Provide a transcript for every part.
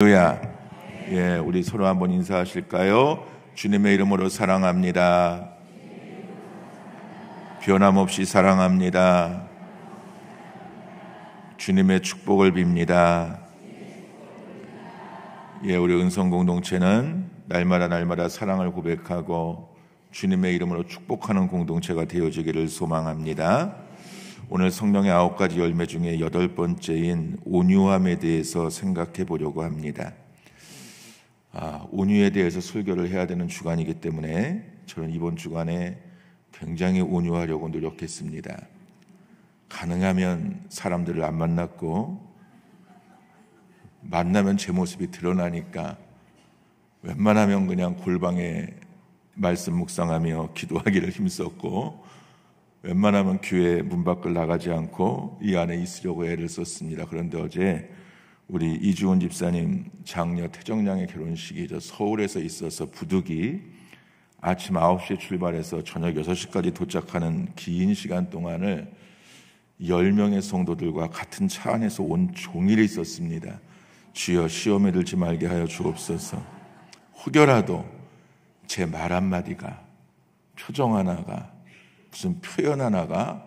할렐루야. 예, 우리 서로 한번 인사하실까요? 주님의 이름으로 사랑합니다. 변함없이 사랑합니다. 주님의 축복을 빕니다. 예, 우리 은성 공동체는 날마다 사랑을 고백하고 주님의 이름으로 축복하는 공동체가 되어지기를 소망합니다. 오늘 성령의 9가지 열매 중에 8번째인 온유함에 대해서 생각해 보려고 합니다. 온유에 대해서 설교를 해야 되는 주간이기 때문에 저는 이번 주간에 굉장히 온유하려고 노력했습니다. 가능하면 사람들을 안 만났고 만나면 제 모습이 드러나니까 웬만하면 그냥 골방에 말씀 묵상하며 기도하기를 힘썼고 웬만하면 교회 문 밖을 나가지 않고 이 안에 있으려고 애를 썼습니다. 그런데 어제 우리 이주원 집사님 장녀 태정양의 결혼식이 서울에서 있어서 부득이 아침 9시에 출발해서 저녁 6시까지 도착하는 긴 시간 동안을 10명의 성도들과 같은 차 안에서 온 종일 있었습니다. 주여 시험에 들지 말게 하여 주옵소서. 혹여라도 제 말 한마디가, 표정 하나가, 무슨 표현 하나가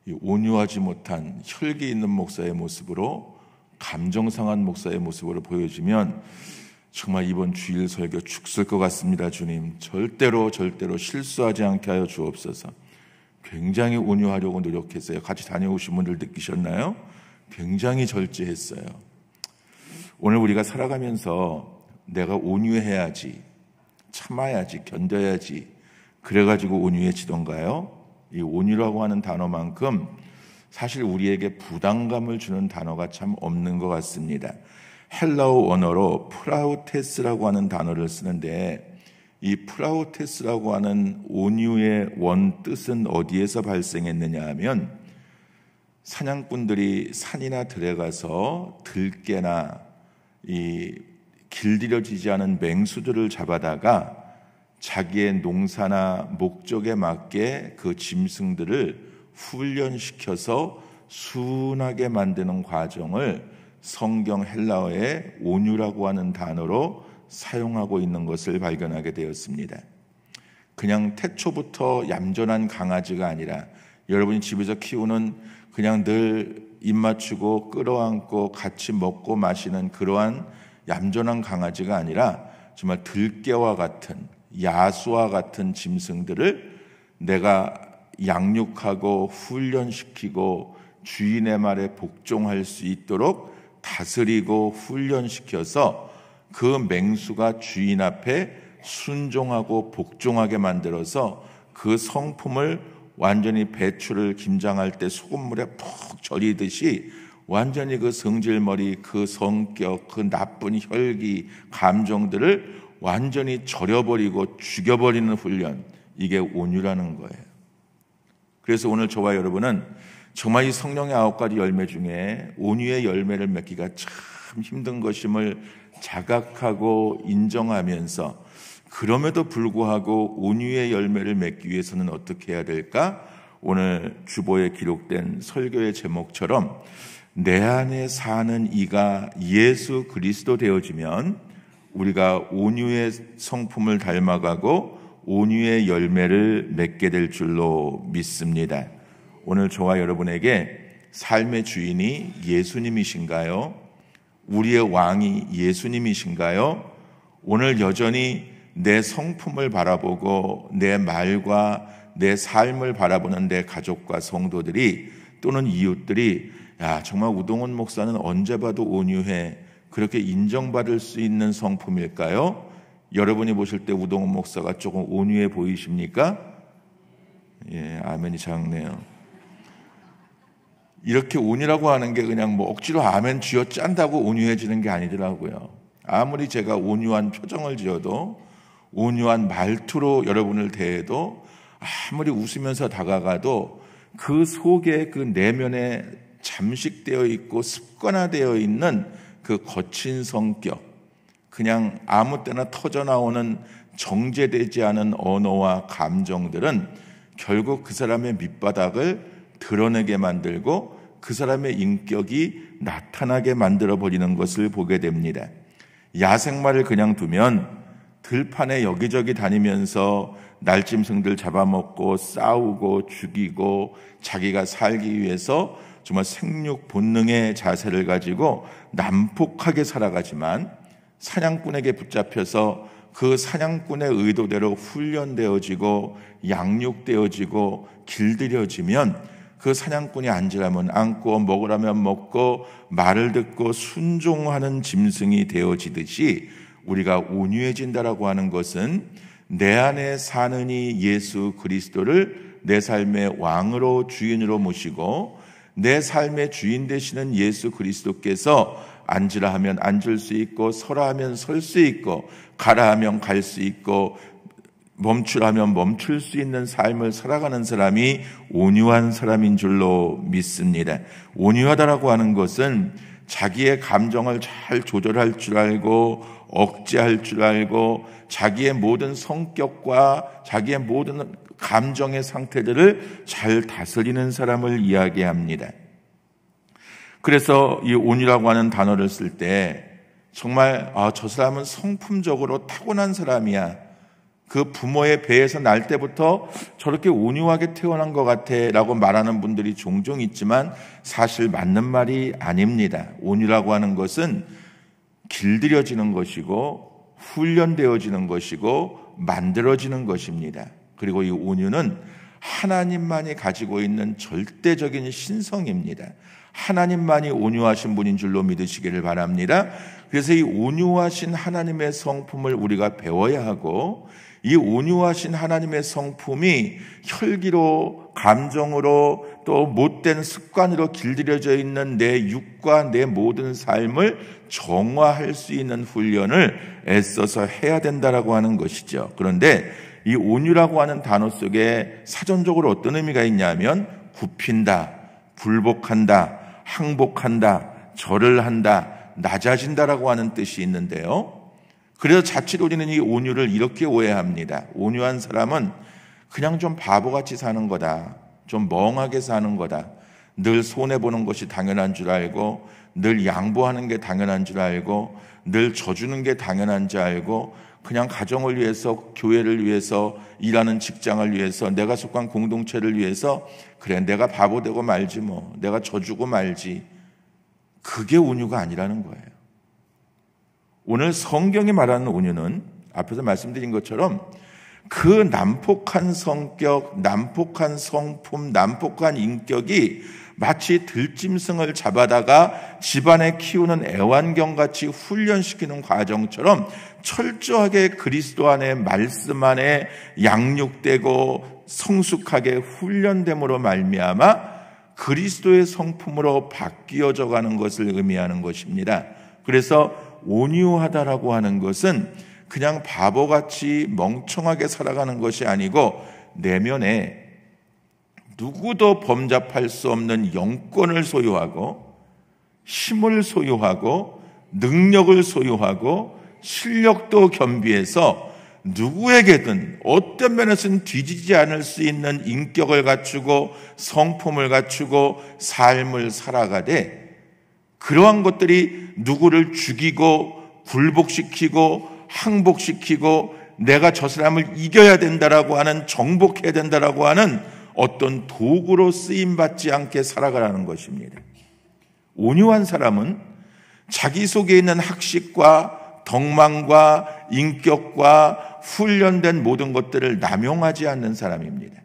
온유하지 못한 혈기 있는 목사의 모습으로, 감정 상한 목사의 모습으로 보여지면 정말 이번 주일 설교 죽을 것 같습니다. 주님, 절대로 실수하지 않게 하여 주옵소서. 굉장히 온유하려고 노력했어요. 같이 다녀오신 분들 느끼셨나요? 굉장히 절제했어요. 오늘 우리가 살아가면서 내가 온유해야지, 참아야지, 견뎌야지, 그래가지고 온유해지던가요? 이 온유라고 하는 단어만큼 사실 우리에게 부담감을 주는 단어가 참 없는 것 같습니다. 헬라어 원어로 프라우테스라고 하는 단어를 쓰는데 이 프라우테스라고 하는 온유의 원 뜻은 어디에서 발생했느냐 하면 사냥꾼들이 산이나 들에 가서 들깨나 이 길들여지지 않은 맹수들을 잡아다가 자기의 농사나 목적에 맞게 그 짐승들을 훈련시켜서 순하게 만드는 과정을 성경 헬라어의 온유라고 하는 단어로 사용하고 있는 것을 발견하게 되었습니다. 그냥 태초부터 얌전한 강아지가 아니라 여러분이 집에서 키우는 그냥 늘 입 맞추고 끌어안고 같이 먹고 마시는 그러한 얌전한 강아지가 아니라 정말 들깨와 같은, 야수와 같은 짐승들을 내가 양육하고 훈련시키고 주인의 말에 복종할 수 있도록 다스리고 훈련시켜서 그 맹수가 주인 앞에 순종하고 복종하게 만들어서 그 성품을 완전히 배추를 김장할 때 소금물에 푹 절이듯이 완전히 그 성질머리, 그 성격, 그 나쁜 혈기, 감정들을 완전히 절여버리고 죽여버리는 훈련, 이게 온유라는 거예요. 그래서 오늘 저와 여러분은 정말 이 성령의 9가지 열매 중에 온유의 열매를 맺기가 참 힘든 것임을 자각하고 인정하면서 그럼에도 불구하고 온유의 열매를 맺기 위해서는 어떻게 해야 될까? 오늘 주보에 기록된 설교의 제목처럼 내 안에 사는 이가 예수 그리스도 되어지면 우리가 온유의 성품을 닮아가고 온유의 열매를 맺게 될 줄로 믿습니다. 오늘 저와 여러분에게 삶의 주인이 예수님이신가요? 우리의 왕이 예수님이신가요? 오늘 여전히 내 성품을 바라보고 내 말과 내 삶을 바라보는 내 가족과 성도들이 또는 이웃들이 야, 정말 우동원 목사는 언제 봐도 온유해, 그렇게 인정받을 수 있는 성품일까요? 여러분이 보실 때 우동원 목사가 조금 온유해 보이십니까? 예, 아멘이 작네요. 이렇게 온유라고 하는 게 그냥 뭐 억지로 아멘 쥐어 짠다고 온유해지는 게 아니더라고요. 아무리 제가 온유한 표정을 지어도, 온유한 말투로 여러분을 대해도, 아무리 웃으면서 다가가도 그 속에 그 내면에 잠식되어 있고 습관화되어 있는 그 거친 성격, 그냥 아무 때나 터져나오는 정제되지 않은 언어와 감정들은 결국 그 사람의 밑바닥을 드러내게 만들고 그 사람의 인격이 나타나게 만들어버리는 것을 보게 됩니다. 야생마를 그냥 두면 들판에 여기저기 다니면서 날짐승들 잡아먹고 싸우고 죽이고 자기가 살기 위해서 정말 생육 본능의 자세를 가지고 난폭하게 살아가지만, 사냥꾼에게 붙잡혀서 그 사냥꾼의 의도대로 훈련되어지고 양육되어지고 길들여지면 그 사냥꾼이 앉으라면 앉고 먹으라면 먹고 말을 듣고 순종하는 짐승이 되어지듯이, 우리가 온유해진다라고 하는 것은 내 안에 사는 이 예수 그리스도를 내 삶의 왕으로 주인으로 모시고 내 삶의 주인 되시는 예수 그리스도께서 앉으라 하면 앉을 수 있고 서라 하면 설 수 있고 가라 하면 갈 수 있고 멈추라 하면 멈출 수 있는 삶을 살아가는 사람이 온유한 사람인 줄로 믿습니다. 온유하다라고 하는 것은 자기의 감정을 잘 조절할 줄 알고 억제할 줄 알고 자기의 모든 성격과 자기의 모든 감정의 상태들을 잘 다스리는 사람을 이야기합니다. 그래서 이 온유라고 하는 단어를 쓸 때 정말 저 사람은 성품적으로 타고난 사람이야, 그 부모의 배에서 날 때부터 저렇게 온유하게 태어난 것 같아 라고 말하는 분들이 종종 있지만 사실 맞는 말이 아닙니다. 온유라고 하는 것은 길들여지는 것이고 훈련되어지는 것이고 만들어지는 것입니다. 그리고 이 온유는 하나님만이 가지고 있는 절대적인 신성입니다. 하나님만이 온유하신 분인 줄로 믿으시기를 바랍니다. 그래서 이 온유하신 하나님의 성품을 우리가 배워야 하고, 이 온유하신 하나님의 성품이 혈기로 감정으로 또 못된 습관으로 길들여져 있는 내 육과 내 모든 삶을 정화할 수 있는 훈련을 애써서 해야 된다라고 하는 것이죠. 그런데 이 온유라고 하는 단어 속에 사전적으로 어떤 의미가 있냐면 굽힌다, 굴복한다, 항복한다, 절을 한다, 낮아진다라고 하는 뜻이 있는데요. 그래서 자칫 우리는 이 온유를 이렇게 오해합니다. 온유한 사람은 그냥 좀 바보같이 사는 거다, 좀 멍하게 사는 거다, 늘 손해보는 것이 당연한 줄 알고 늘 양보하는 게 당연한 줄 알고 늘 져주는 게 당연한 줄 알고 그냥 가정을 위해서, 교회를 위해서, 일하는 직장을 위해서, 내가 속한 공동체를 위해서 그래 내가 바보 되고 말지 뭐, 내가 져주고 말지. 그게 온유가 아니라는 거예요. 오늘 성경이 말하는 온유는 앞에서 말씀드린 것처럼 그 난폭한 성격, 난폭한 성품, 난폭한 인격이 마치 들짐승을 잡아다가 집안에 키우는 애완견같이 훈련시키는 과정처럼 철저하게 그리스도 안에 말씀 안에 양육되고 성숙하게 훈련됨으로 말미암아 그리스도의 성품으로 바뀌어져 가는 것을 의미하는 것입니다. 그래서 온유하다라고 하는 것은 그냥 바보같이 멍청하게 살아가는 것이 아니고 내면에 누구도 범접할 수 없는 영권을 소유하고 힘을 소유하고 능력을 소유하고 실력도 겸비해서 누구에게든 어떤 면에서는 뒤지지 않을 수 있는 인격을 갖추고 성품을 갖추고 삶을 살아가되, 그러한 것들이 누구를 죽이고 굴복시키고 항복시키고 내가 저 사람을 이겨야 된다라고 하는, 정복해야 된다라고 하는 어떤 도구로 쓰임받지 않게 살아가라는 것입니다. 온유한 사람은 자기 속에 있는 학식과 덕망과 인격과 훈련된 모든 것들을 남용하지 않는 사람입니다.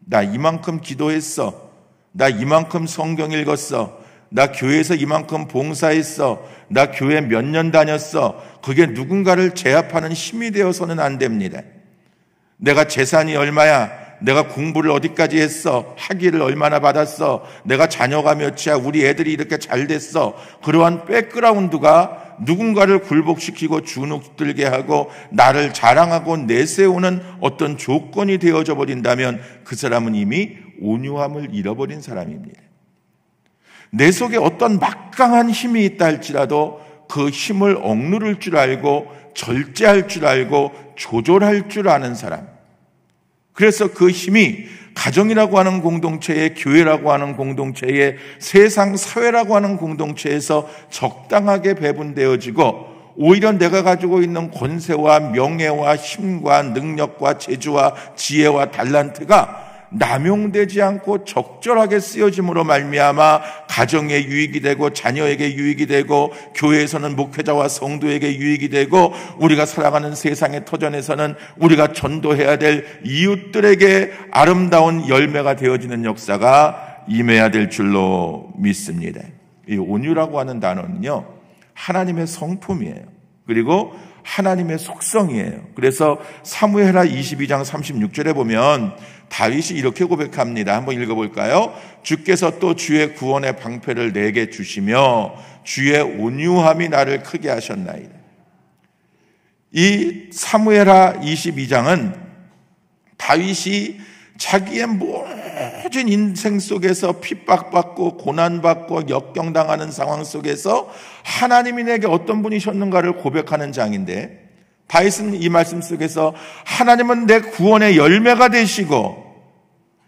나 이만큼 기도했어, 나 이만큼 성경 읽었어, 나 교회에서 이만큼 봉사했어, 나 교회 몇 년 다녔어, 그게 누군가를 제압하는 힘이 되어서는 안 됩니다. 내가 재산이 얼마야, 내가 공부를 어디까지 했어, 학위를 얼마나 받았어, 내가 자녀가 몇이야, 우리 애들이 이렇게 잘 됐어, 그러한 백그라운드가 누군가를 굴복시키고 주눅들게 하고 나를 자랑하고 내세우는 어떤 조건이 되어져 버린다면 그 사람은 이미 온유함을 잃어버린 사람입니다. 내 속에 어떤 막강한 힘이 있다 할지라도 그 힘을 억누를 줄 알고 절제할 줄 알고 조절할 줄 아는 사람, 그래서 그 힘이 가정이라고 하는 공동체에, 교회라고 하는 공동체에, 세상 사회라고 하는 공동체에서 적당하게 배분되어지고 오히려 내가 가지고 있는 권세와 명예와 힘과 능력과 재주와 지혜와 달란트가 남용되지 않고 적절하게 쓰여짐으로 말미암아 가정에 유익이 되고 자녀에게 유익이 되고 교회에서는 목회자와 성도에게 유익이 되고 우리가 살아가는 세상의 터전에서는 우리가 전도해야 될 이웃들에게 아름다운 열매가 되어지는 역사가 임해야 될 줄로 믿습니다. 이 온유라고 하는 단어는요, 하나님의 성품이에요. 그리고 하나님의 속성이에요. 그래서 사무엘하 22장 36절에 보면 다윗이 이렇게 고백합니다. 한번 읽어볼까요? 주께서 또 주의 구원의 방패를 내게 주시며 주의 온유함이 나를 크게 하셨나이다. 이 사무엘하 22장은 다윗이 자기의 모든 인생 속에서 핍박받고 고난받고 역경당하는 상황 속에서 하나님이 내게 어떤 분이셨는가를 고백하는 장인데, 다윗은 이 말씀 속에서 하나님은 내 구원의 열매가 되시고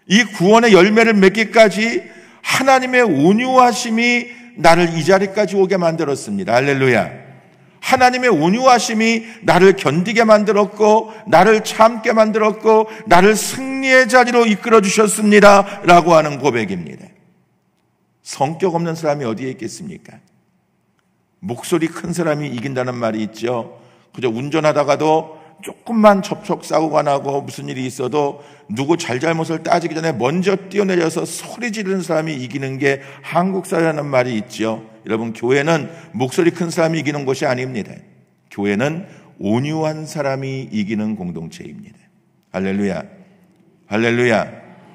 이 구원의 열매를 맺기까지 하나님의 온유하심이 나를 이 자리까지 오게 만들었습니다. 할렐루야. 하나님의 온유하심이 나를 견디게 만들었고 나를 참게 만들었고 나를 승리의 자리로 이끌어 주셨습니다 라고 하는 고백입니다. 성격 없는 사람이 어디에 있겠습니까? 목소리 큰 사람이 이긴다는 말이 있죠. 그저 운전하다가도 조금만 접촉사고가 나고 무슨 일이 있어도 누구 잘잘못을 따지기 전에 먼저 뛰어내려서 소리 지르는 사람이 이기는 게 한국 사회라는 말이 있죠. 여러분, 교회는 목소리 큰 사람이 이기는 것이 아닙니다. 교회는 온유한 사람이 이기는 공동체입니다. 할렐루야. 할렐루야.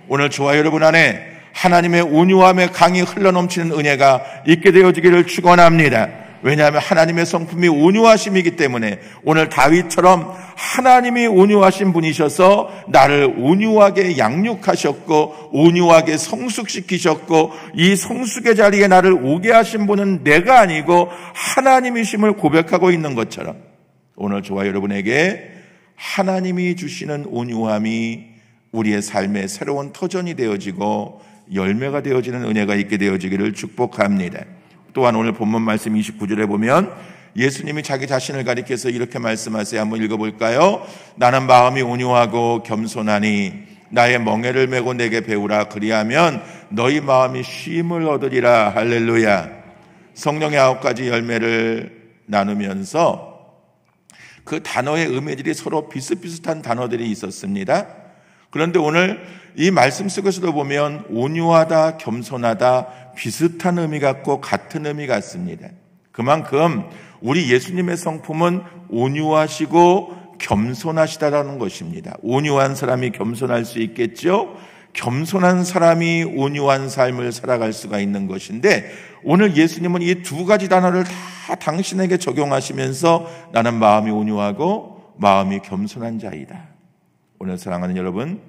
오늘 저와 여러분 안에 하나님의 온유함의 강이 흘러넘치는 은혜가 있게 되어지기를 축원합니다. 왜냐하면 하나님의 성품이 온유하심이기 때문에 오늘 다윗처럼 하나님이 온유하신 분이셔서 나를 온유하게 양육하셨고 온유하게 성숙시키셨고 이 성숙의 자리에 나를 오게 하신 분은 내가 아니고 하나님이심을 고백하고 있는 것처럼 오늘 저와 여러분에게 하나님이 주시는 온유함이 우리의 삶의 새로운 터전이 되어지고 열매가 되어지는 은혜가 있게 되어지기를 축복합니다. 또한 오늘 본문 말씀 29절에 보면 예수님이 자기 자신을 가리켜서 이렇게 말씀하세요. 한번 읽어볼까요? 나는 마음이 온유하고 겸손하니 나의 멍에를 메고 내게 배우라. 그리하면 너희 마음이 쉼을 얻으리라. 할렐루야. 성령의 9가지 열매를 나누면서 그 단어의 의미들이 서로 비슷비슷한 단어들이 있었습니다. 그런데 오늘 이 말씀 속에서도 보면 온유하다, 겸손하다 비슷한 의미 같고 같은 의미 같습니다. 그만큼 우리 예수님의 성품은 온유하시고 겸손하시다라는 것입니다. 온유한 사람이 겸손할 수 있겠죠? 겸손한 사람이 온유한 삶을 살아갈 수가 있는 것인데 오늘 예수님은 이 두 가지 단어를 다 당신에게 적용하시면서 나는 마음이 온유하고 마음이 겸손한 자이다. 오늘 사랑하는 여러분,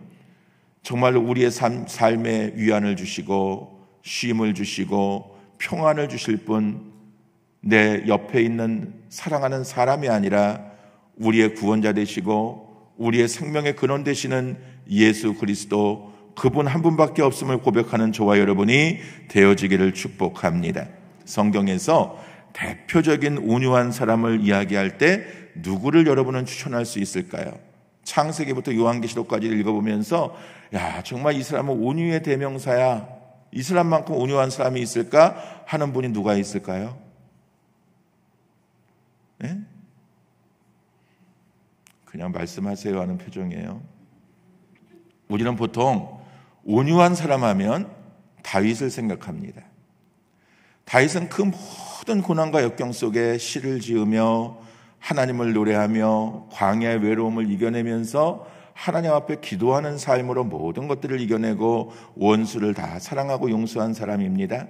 정말로 우리의 삶에 위안을 주시고 쉼을 주시고 평안을 주실 분, 내 옆에 있는 사랑하는 사람이 아니라 우리의 구원자 되시고 우리의 생명의 근원 되시는 예수 그리스도, 그분 한 분밖에 없음을 고백하는 저와 여러분이 되어지기를 축복합니다. 성경에서 대표적인 온유한 사람을 이야기할 때 누구를 여러분은 추천할 수 있을까요? 창세기부터 요한계시록까지 읽어보면서 야, 정말 이 사람은 온유의 대명사야, 이 사람만큼 온유한 사람이 있을까 하는 분이 누가 있을까요? 네? 그냥 말씀하세요 하는 표정이에요. 우리는 보통 온유한 사람 하면 다윗을 생각합니다. 다윗은 그 모든 고난과 역경 속에 시를 지으며 하나님을 노래하며 광야의 외로움을 이겨내면서 하나님 앞에 기도하는 삶으로 모든 것들을 이겨내고 원수를 다 사랑하고 용서한 사람입니다.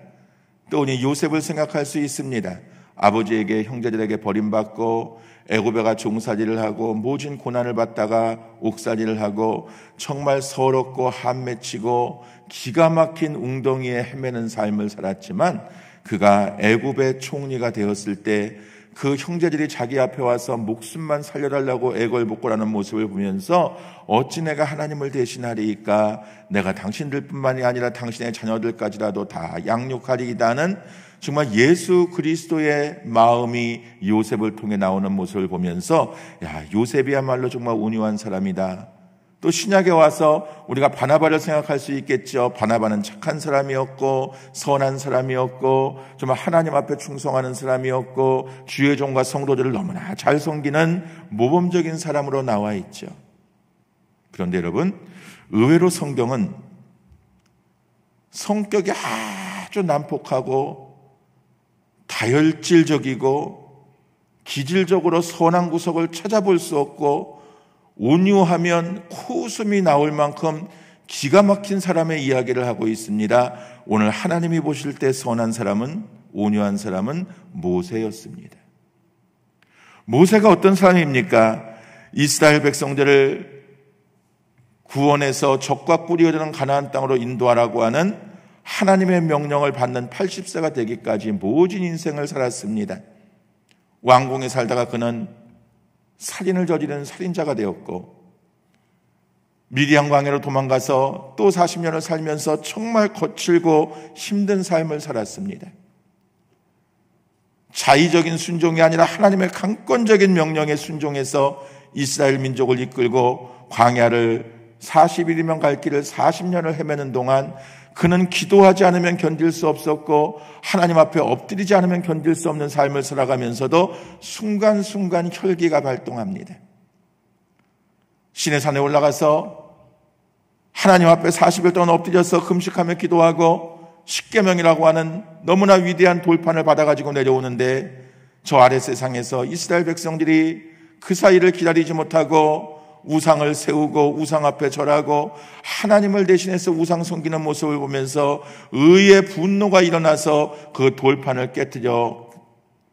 또 우리 요셉을 생각할 수 있습니다. 아버지에게 형제들에게 버림받고 애고베가 종살이를 하고 모진 고난을 받다가 옥살이를 하고 정말 서럽고 한맺히고 기가 막힌 웅덩이에 헤매는 삶을 살았지만 그가 애굽의 총리가 되었을 때 그 형제들이 자기 앞에 와서 목숨만 살려달라고 애걸복걸하는 모습을 보면서 어찌 내가 하나님을 대신하리이까, 내가 당신들뿐만이 아니라 당신의 자녀들까지라도 다 양육하리이다는 정말 예수 그리스도의 마음이 요셉을 통해 나오는 모습을 보면서 야, 요셉이야말로 정말 온유한 사람이다. 또 신약에 와서 우리가 바나바를 생각할 수 있겠죠. 바나바는 착한 사람이었고 선한 사람이었고 정말 하나님 앞에 충성하는 사람이었고 주의 종과 성도들을 너무나 잘 섬기는 모범적인 사람으로 나와 있죠. 그런데 여러분, 의외로 성경은 성격이 아주 난폭하고 다혈질적이고 기질적으로 선한 구석을 찾아볼 수 없고 온유하면 코웃음이 나올 만큼 기가 막힌 사람의 이야기를 하고 있습니다. 오늘 하나님이 보실 때 선한 사람은, 온유한 사람은 모세였습니다. 모세가 어떤 사람입니까? 이스라엘 백성들을 구원해서 적과 꿀이 흐르는 가나안 땅으로 인도하라고 하는 하나님의 명령을 받는 80세가 되기까지 모진 인생을 살았습니다. 왕궁에 살다가 그는 살인을 저지른 살인자가 되었고 미디안 광야로 도망가서 또 40년을 살면서 정말 거칠고 힘든 삶을 살았습니다. 자의적인 순종이 아니라 하나님의 강권적인 명령에 순종해서 이스라엘 민족을 이끌고 광야를 40일이면 갈 길을 40년을 헤매는 동안 그는 기도하지 않으면 견딜 수 없었고 하나님 앞에 엎드리지 않으면 견딜 수 없는 삶을 살아가면서도 순간순간 혈기가 발동합니다. 시내산에 올라가서 하나님 앞에 40일 동안 엎드려서 금식하며 기도하고 십계명이라고 하는 너무나 위대한 돌판을 받아가지고 내려오는데 저 아래 세상에서 이스라엘 백성들이 그 사이를 기다리지 못하고 우상을 세우고 우상 앞에 절하고 하나님을 대신해서 우상 섬기는 모습을 보면서 의의 분노가 일어나서 그 돌판을 깨뜨려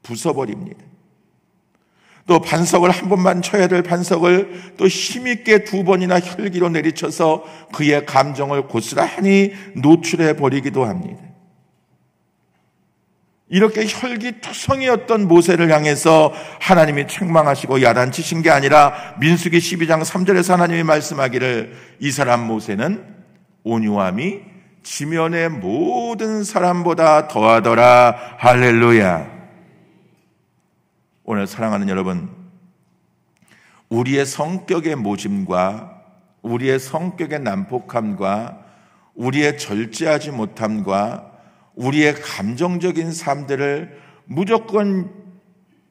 부숴버립니다. 또 반석을 한 번만 쳐야 될 반석을 또 힘있게 2번이나 혈기로 내리쳐서 그의 감정을 고스란히 노출해 버리기도 합니다. 이렇게 혈기투성이었던 모세를 향해서 하나님이 책망하시고 야단치신 게 아니라 민수기 12장 3절에서 하나님이 말씀하기를 이 사람 모세는 온유함이 지면의 모든 사람보다 더하더라. 할렐루야. 오늘 사랑하는 여러분, 우리의 성격의 모짐과 우리의 성격의 난폭함과 우리의 절제하지 못함과 우리의 감정적인 삶들을 무조건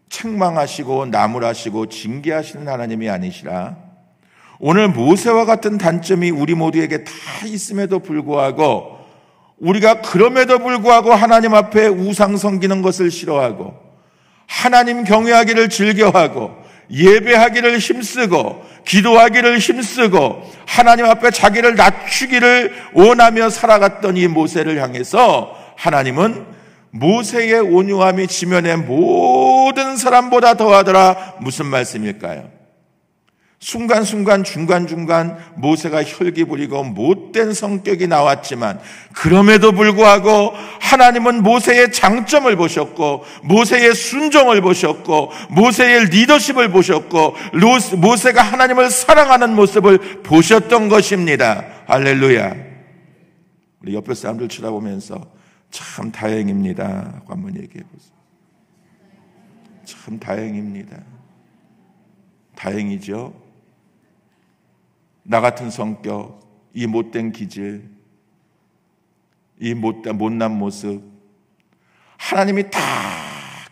책망하시고 나무라시고 징계하시는 하나님이 아니시라 오늘 모세와 같은 단점이 우리 모두에게 다 있음에도 불구하고 우리가 그럼에도 불구하고 하나님 앞에 우상 섬기는 것을 싫어하고 하나님 경외하기를 즐겨하고 예배하기를 힘쓰고 기도하기를 힘쓰고 하나님 앞에 자기를 낮추기를 원하며 살아갔던 이 모세를 향해서 하나님은 모세의 온유함이 지면의 모든 사람보다 더하더라. 무슨 말씀일까요? 순간순간 중간중간 모세가 혈기 부리고 못된 성격이 나왔지만 그럼에도 불구하고 하나님은 모세의 장점을 보셨고 모세의 순종을 보셨고 모세의 리더십을 보셨고 모세가 하나님을 사랑하는 모습을 보셨던 것입니다. 할렐루야. 우리 옆에 사람들 쳐다보면서 참 다행입니다 하고 한번 얘기해 보세요. 참 다행입니다. 다행이죠. 나 같은 성격, 이 못된 기질, 이 못난 모습 하나님이 다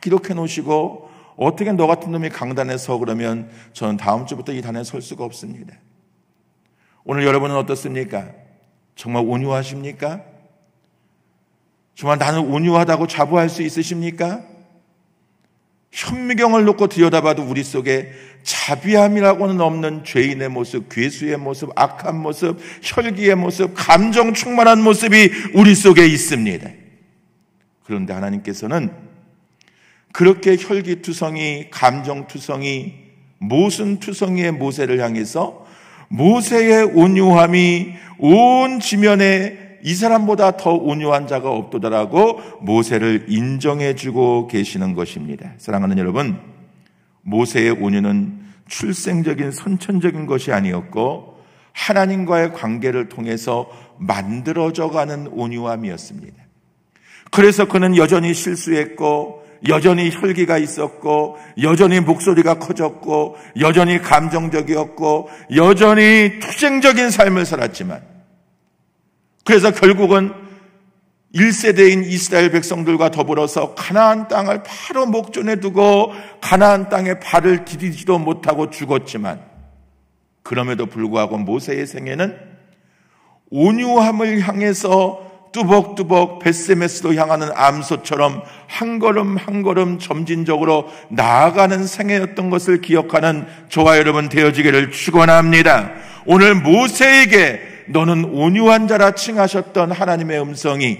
기록해 놓으시고 어떻게 너 같은 놈이 강단에 서 그러면 저는 다음 주부터 이 단에 설 수가 없습니다. 오늘 여러분은 어떻습니까? 정말 온유하십니까? 정말 나는 온유하다고 자부할 수 있으십니까? 현미경을 놓고 들여다봐도 우리 속에 자비함이라고는 없는 죄인의 모습, 괴수의 모습, 악한 모습, 혈기의 모습, 감정 충만한 모습이 우리 속에 있습니다. 그런데 하나님께서는 그렇게 혈기투성이, 감정투성이, 모순투성이의 모세를 향해서 모세의 온유함이 온 지면에 이 사람보다 더 온유한 자가 없도다라고 모세를 인정해주고 계시는 것입니다. 사랑하는 여러분, 모세의 온유는 출생적인 선천적인 것이 아니었고 하나님과의 관계를 통해서 만들어져가는 온유함이었습니다. 그래서 그는 여전히 실수했고, 여전히 혈기가 있었고, 여전히 목소리가 커졌고, 여전히 감정적이었고, 여전히 투쟁적인 삶을 살았지만, 그래서 결국은 1세대인 이스라엘 백성들과 더불어서 가나안 땅을 바로 목전에 두고 가나안 땅에 발을 디디지도 못하고 죽었지만, 그럼에도 불구하고 모세의 생애는 온유함을 향해서 뚜벅뚜벅 벳세메스로 향하는 암소처럼 한 걸음 한 걸음 점진적으로 나아가는 생애였던 것을 기억하는 저와 여러분 되어지기를 축원합니다. 오늘 모세에게 너는 온유한 자라 칭하셨던 하나님의 음성이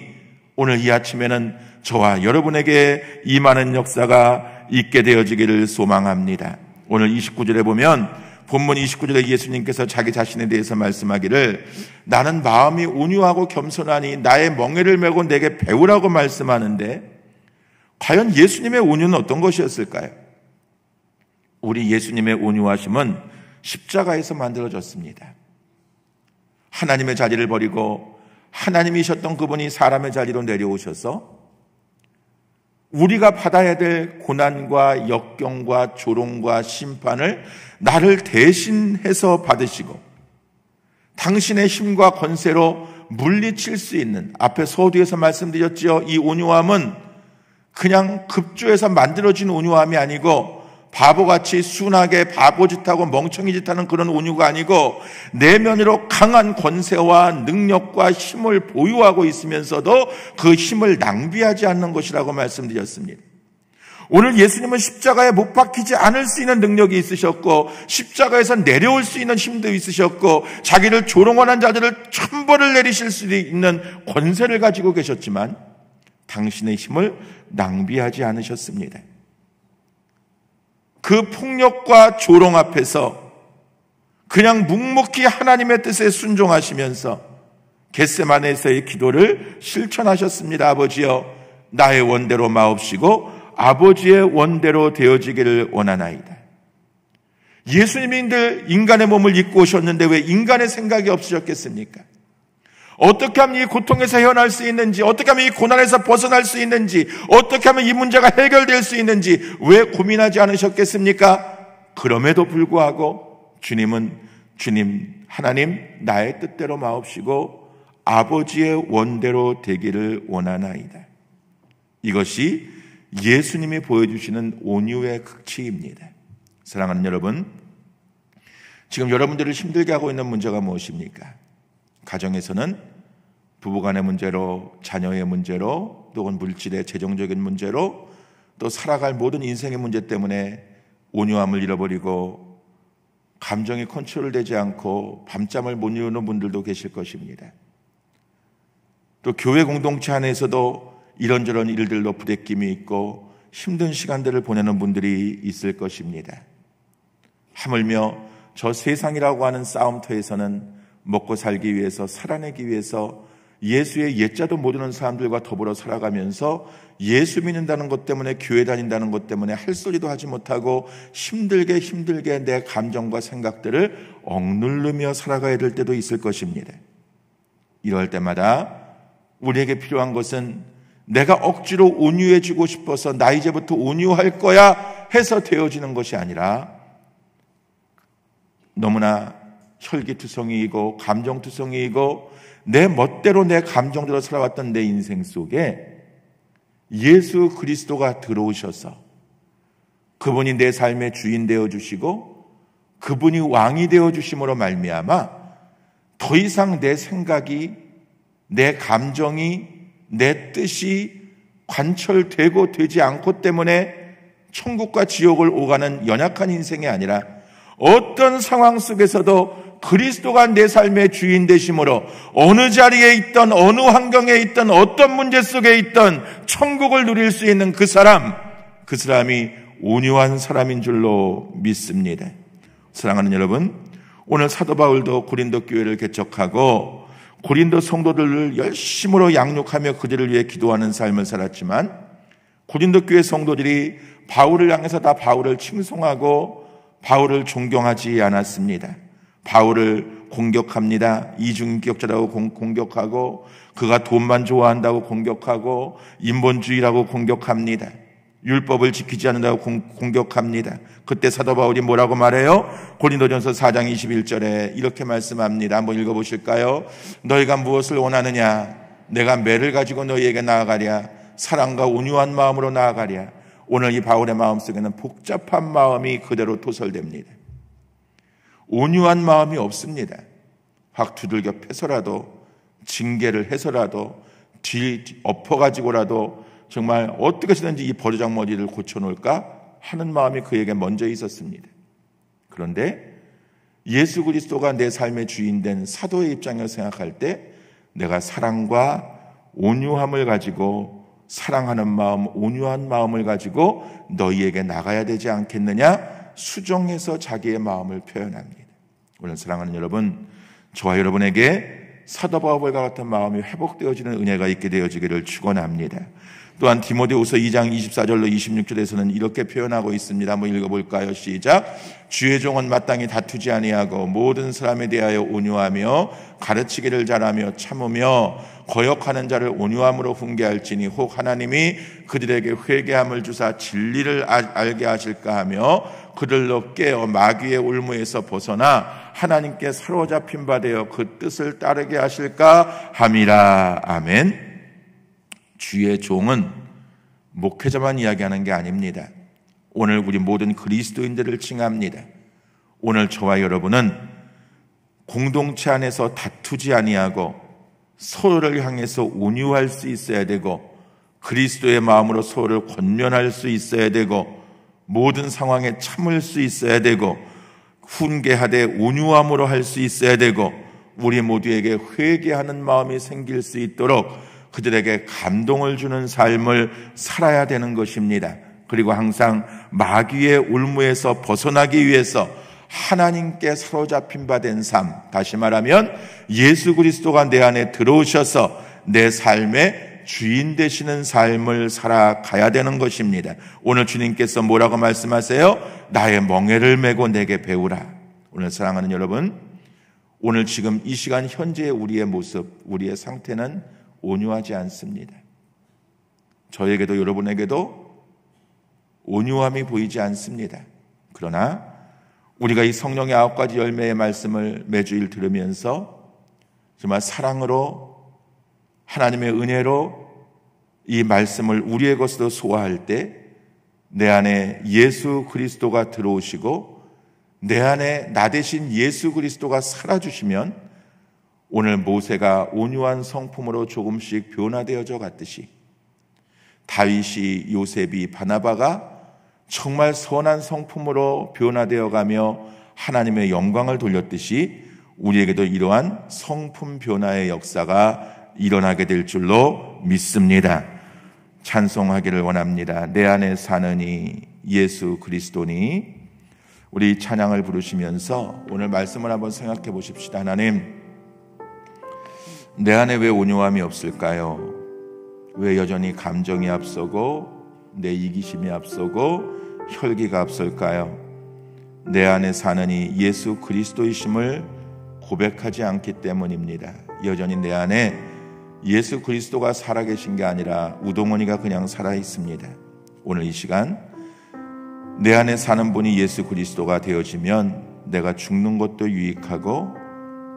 오늘 이 아침에는 저와 여러분에게 임하는 역사가 있게 되어지기를 소망합니다. 오늘 29절에 보면 본문 29절에 예수님께서 자기 자신에 대해서 말씀하기를 나는 마음이 온유하고 겸손하니 나의 멍에를 메고 내게 배우라고 말씀하는데, 과연 예수님의 온유는 어떤 것이었을까요? 우리 예수님의 온유하심은 십자가에서 만들어졌습니다. 하나님의 자리를 버리고 하나님이셨던 그분이 사람의 자리로 내려오셔서 우리가 받아야 될 고난과 역경과 조롱과 심판을 나를 대신해서 받으시고 당신의 힘과 권세로 물리칠 수 있는, 앞에 서두에서 말씀드렸죠. 이 온유함은 그냥 급조해서 만들어진 온유함이 아니고 바보같이 순하게 바보짓하고 멍청이짓하는 그런 온유가 아니고 내면으로 강한 권세와 능력과 힘을 보유하고 있으면서도 그 힘을 낭비하지 않는 것이라고 말씀드렸습니다. 오늘 예수님은 십자가에 못 박히지 않을 수 있는 능력이 있으셨고 십자가에서 내려올 수 있는 힘도 있으셨고 자기를 조롱하는 자들을 천벌을 내리실 수 있는 권세를 가지고 계셨지만 당신의 힘을 낭비하지 않으셨습니다. 그 폭력과 조롱 앞에서 그냥 묵묵히 하나님의 뜻에 순종하시면서 겟세마네에서의 기도를 실천하셨습니다. 아버지여, 나의 원대로 마옵시고 아버지의 원대로 되어지기를 원하나이다. 예수님인들 인간의 몸을 입고 오셨는데 왜 인간의 생각이 없으셨겠습니까? 어떻게 하면 이 고통에서 헤어날 수 있는지, 어떻게 하면 이 고난에서 벗어날 수 있는지, 어떻게 하면 이 문제가 해결될 수 있는지 왜 고민하지 않으셨겠습니까? 그럼에도 불구하고 주님은 주님 하나님 나의 뜻대로 마옵시고 아버지의 원대로 되기를 원하나이다. 이것이 예수님이 보여주시는 온유의 극치입니다. 사랑하는 여러분, 지금 여러분들을 힘들게 하고 있는 문제가 무엇입니까? 가정에서는 부부간의 문제로, 자녀의 문제로, 또는 물질의 재정적인 문제로, 또 살아갈 모든 인생의 문제 때문에 온유함을 잃어버리고 감정이 컨트롤되지 않고 밤잠을 못 이루는 분들도 계실 것입니다. 또 교회 공동체 안에서도 이런저런 일들로 부대낌이 있고 힘든 시간들을 보내는 분들이 있을 것입니다. 하물며 저 세상이라고 하는 싸움터에서는 먹고 살기 위해서, 살아내기 위해서 예수의 옛자도 모르는 사람들과 더불어 살아가면서 예수 믿는다는 것 때문에, 교회 다닌다는 것 때문에 할 소리도 하지 못하고 힘들게 내 감정과 생각들을 억누르며 살아가야 될 때도 있을 것입니다. 이럴 때마다 우리에게 필요한 것은 내가 억지로 온유해지고 싶어서 나 이제부터 온유할 거야 해서 되어지는 것이 아니라 너무나 혈기투성이이고 감정투성이이고 내 멋대로 내 감정대로 살아왔던 내 인생 속에 예수 그리스도가 들어오셔서 그분이 내 삶의 주인 되어주시고 그분이 왕이 되어주심으로 말미암아 더 이상 내 생각이, 내 감정이, 내 뜻이 관철되고 되지 않고 때문에 천국과 지옥을 오가는 연약한 인생이 아니라 어떤 상황 속에서도 그리스도가 내 삶의 주인 되심으로 어느 자리에 있던, 어느 환경에 있던, 어떤 문제 속에 있던 천국을 누릴 수 있는 그 사람이 온유한 사람인 줄로 믿습니다. 사랑하는 여러분, 오늘 사도 바울도 고린도 교회를 개척하고 고린도 성도들을 열심으로 양육하며 그들을 위해 기도하는 삶을 살았지만 고린도 교회 성도들이 바울을 향해서 다 바울을 칭송하고 바울을 존경하지 않았습니다. 바울을 공격합니다. 이중인격자라고 공격하고 그가 돈만 좋아한다고 공격하고 인본주의라고 공격합니다. 율법을 지키지 않는다고 공격합니다. 그때 사도 바울이 뭐라고 말해요? 고린도전서 4장 21절에 이렇게 말씀합니다. 한번 읽어보실까요? 너희가 무엇을 원하느냐? 내가 매를 가지고 너희에게 나아가랴. 사랑과 온유한 마음으로 나아가랴. 오늘 이 바울의 마음속에는 복잡한 마음이 그대로 토설됩니다. 온유한 마음이 없습니다. 확 두들겨 패서라도 징계를 해서라도 엎어가지고라도 정말 어떻게 해서든지 이 버르장머리를 고쳐놓을까 하는 마음이 그에게 먼저 있었습니다. 그런데 예수 그리스도가 내 삶의 주인된 사도의 입장에서 생각할 때 내가 사랑과 온유함을 가지고 사랑하는 마음, 온유한 마음을 가지고 너희에게 나가야 되지 않겠느냐 수정해서 자기의 마음을 표현합니다. 오늘 사랑하는 여러분, 저와 여러분에게 사도 바울과 같은 마음이 회복되어지는 은혜가 있게 되어지기를 축원합니다. 또한 디모데후서 2장 24절로 26절에서는 이렇게 표현하고 있습니다. 한번 읽어볼까요? 시작. 주의 종은 마땅히 다투지 아니하고 모든 사람에 대하여 온유하며 가르치기를 잘하며 참으며 거역하는 자를 온유함으로 훈계할지니 혹 하나님이 그들에게 회개함을 주사 진리를 알게 하실까 하며 그들로 깨어 마귀의 올무에서 벗어나 하나님께 사로잡힌 바 되어 그 뜻을 따르게 하실까 함이라. 아멘. 주의 종은 목회자만 이야기하는 게 아닙니다. 오늘 우리 모든 그리스도인들을 칭합니다. 오늘 저와 여러분은 공동체 안에서 다투지 아니하고 서로를 향해서 온유할 수 있어야 되고 그리스도의 마음으로 서로를 권면할 수 있어야 되고 모든 상황에 참을 수 있어야 되고 훈계하되 온유함으로 할 수 있어야 되고 우리 모두에게 회개하는 마음이 생길 수 있도록 그들에게 감동을 주는 삶을 살아야 되는 것입니다. 그리고 항상 마귀의 올무에서 벗어나기 위해서 하나님께 사로잡힌 바 된 삶, 다시 말하면 예수 그리스도가 내 안에 들어오셔서 내 삶의 주인 되시는 삶을 살아가야 되는 것입니다. 오늘 주님께서 뭐라고 말씀하세요? 나의 멍에를 메고 내게 배우라. 오늘 사랑하는 여러분, 오늘 지금 이 시간 현재의 우리의 모습, 우리의 상태는 온유하지 않습니다. 저에게도 여러분에게도 온유함이 보이지 않습니다. 그러나 우리가 이 성령의 9가지 열매의 말씀을 매주일 들으면서 정말 사랑으로 하나님의 은혜로 이 말씀을 우리의 것으로 소화할 때 내 안에 예수 그리스도가 들어오시고 내 안에 나 대신 예수 그리스도가 살아주시면 오늘 모세가 온유한 성품으로 조금씩 변화되어져 갔듯이 다윗이 요셉이 바나바가 정말 선한 성품으로 변화되어 가며 하나님의 영광을 돌렸듯이 우리에게도 이러한 성품 변화의 역사가 일어나게 될 줄로 믿습니다. 찬송하기를 원합니다. 내 안에 사는 이 예수 그리스도니. 우리 찬양을 부르시면서 오늘 말씀을 한번 생각해 보십시다. 하나님, 내 안에 왜 온유함이 없을까요? 왜 여전히 감정이 앞서고 내 이기심이 앞서고 혈기가 앞설까요? 내 안에 사는 이 예수 그리스도이심을 고백하지 않기 때문입니다. 여전히 내 안에 예수 그리스도가 살아계신 게 아니라 우동원이가 그냥 살아있습니다. 오늘 이 시간 내 안에 사는 분이 예수 그리스도가 되어지면 내가 죽는 것도 유익하고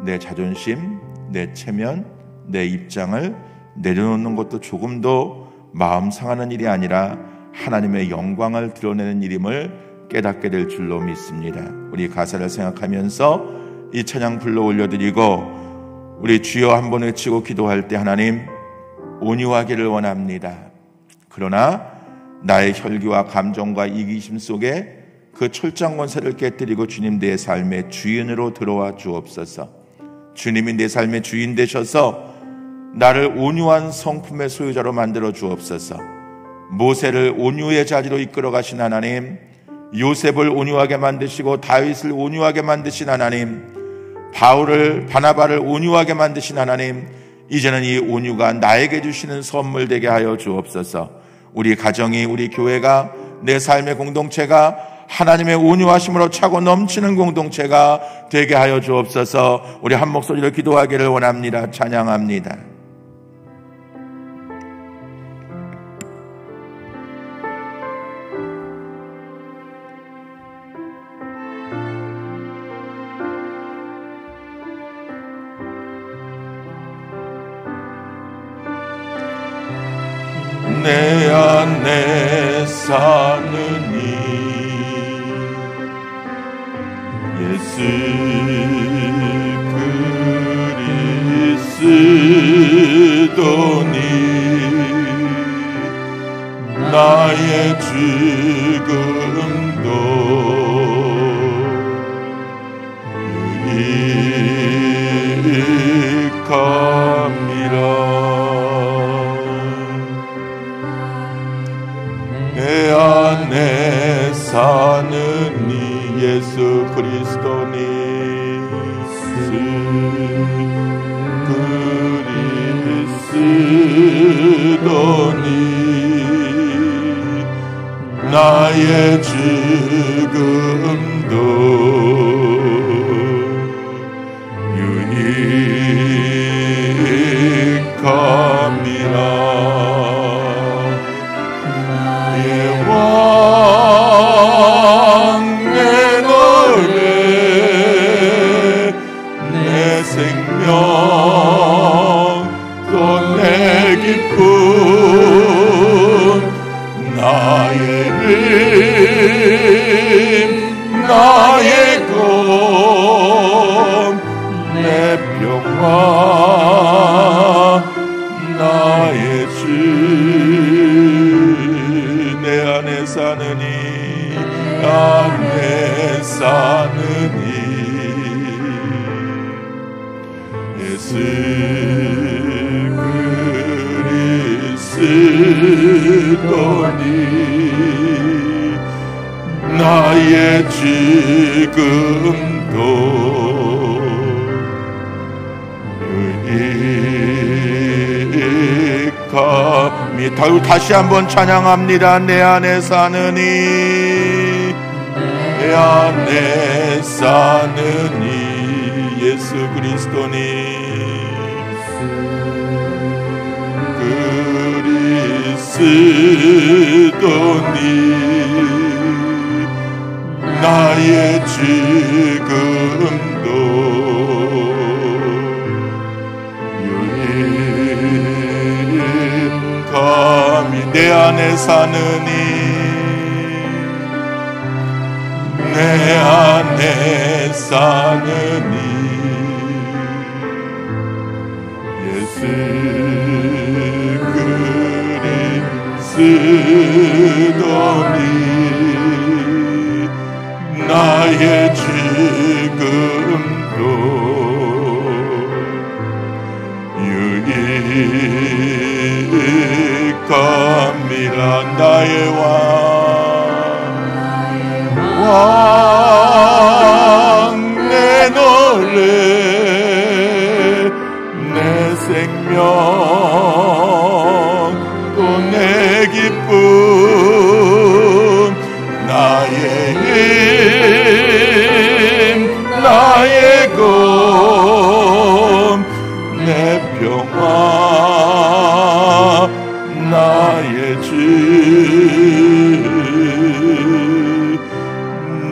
내 자존심, 내 체면, 내 입장을 내려놓는 것도 조금도 마음 상하는 일이 아니라 하나님의 영광을 드러내는 일임을 깨닫게 될 줄로 믿습니다. 우리 가사를 생각하면서 이 찬양 불러 올려드리고 우리 주여 한번 외치고 기도할 때 하나님 온유하기를 원합니다. 그러나 나의 혈기와 감정과 이기심 속에 그 철장 권세를 깨뜨리고 주님 내 삶의 주인으로 들어와 주옵소서. 주님이 내 삶의 주인 되셔서 나를 온유한 성품의 소유자로 만들어 주옵소서. 모세를 온유의 자리로 이끌어 가신 하나님, 요셉을 온유하게 만드시고 다윗을 온유하게 만드신 하나님, 바울을 바나바를 온유하게 만드신 하나님, 이제는 이 온유가 나에게 주시는 선물 되게 하여 주옵소서. 우리 가정이, 우리 교회가, 내 삶의 공동체가 하나님의 온유하심으로 차고 넘치는 공동체가 되게 하여 주옵소서. 우리 한 목소리로 기도하기를 원합니다. 찬양합니다. 내 안에 사는 이 예수 그리스도니 나의 죽음도 유익함이라. 내 안에 사는 이 예수 그리스도니 나의 죽음도 유익함이라. 나의 왕 내 노래 내 생명 또 내 기쁨 나의 나의 것 내 평화 나의 주 내 안에 사느니 안에 사느니 예수 그리스도니 나의 죽음도 유익함이. 다시 한번 찬양합니다. 내 안에 사느니 내 안에 사느니 예수 그리스도니 그리스도니 나의 죽음도 유익함이. 내 안에 사느니 내 안에 사느니 예수 그리스도니 나의 죽음도 유익함이라. 나의 왕 내 노래 내 생명 또 내 기쁨 나의 나의 것 내 평화 나의 주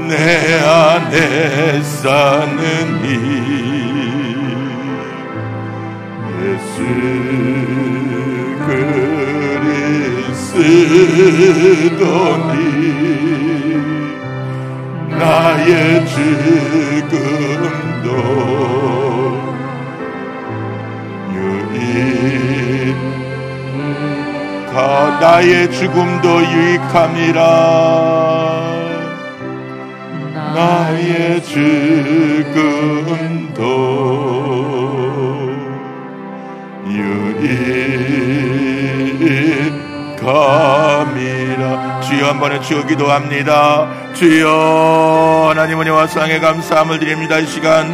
내 안에 사는 이 예수 그리스도니 나의 죽음도 나의 죽음도 유익함이라. 나의 죽음도 유익함이라. 주여 한 번에 주여 기도합니다. 주여 하나님 은혜와 사랑에 감사함을 드립니다. 이 시간